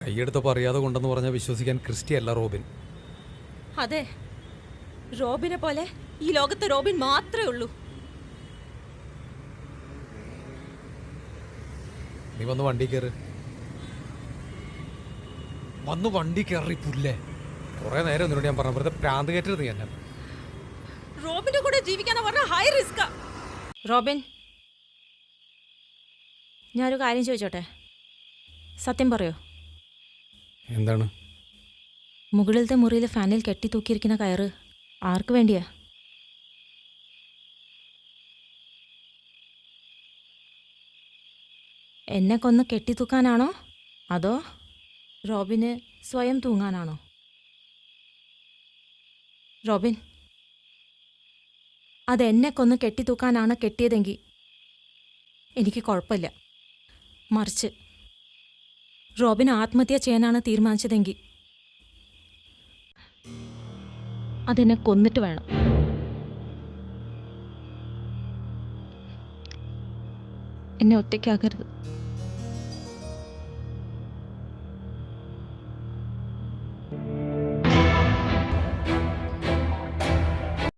കൈയെടുത്തപ്പോൾ അറിയാതെ കൊണ്ടെന്ന് പറഞ്ഞാൽ വിശ്വസിക്കാൻ ക്രിസ്റ്റിയല്ല റോബിൻ. അതെ, റോബിനെ പോലെ ഈ ലോകത്ത് റോബിൻ മാത്രമേ ഉള്ളൂ. നീ വന്ന് വണ്ടി കയറ്. വന്ന് വണ്ടി കയറി പുല്ലേ. കുറെ നേരം ഒന്നുകൂടി ഞാൻ പറഞ്ഞു, വെറുതെ പ്രാന്ത് കയറ്റരുത്. എന്നെ റോബിന്റെ കൂടെ ജീവിക്കാന്ന് പറഞ്ഞ ഹൈ റിസ്കാ. റോബിൻ, ഞാനൊരു കാര്യം ചോദിച്ചോട്ടെ, സത്യം പറയോ? എന്താണ്? മുകളിലത്തെ മുറിയിലെ ഫാനിൽ കെട്ടി തൂക്കിയിരിക്കുന്ന കയറ് ആർക്ക് വേണ്ടിയാ? എന്നെ കൊന്ന് കെട്ടി തൂക്കാനാണോ അതോ റോബിന് സ്വയം തൂങ്ങാനാണോ? റോബിൻ, അതെന്നെ കൊന്ന് കെട്ടി തൂക്കാനാണ് കെട്ടിയതെങ്കിൽ എനിക്ക് കുഴപ്പമില്ല. മറിച്ച് റോബിൻ ആത്മഹത്യ ചെയ്യാനാണ് തീരുമാനിച്ചതെങ്കിൽ അതെന്നെ കൊന്നിട്ട് വേണം. എന്നെ ഒറ്റയ്ക്കാകരുത്.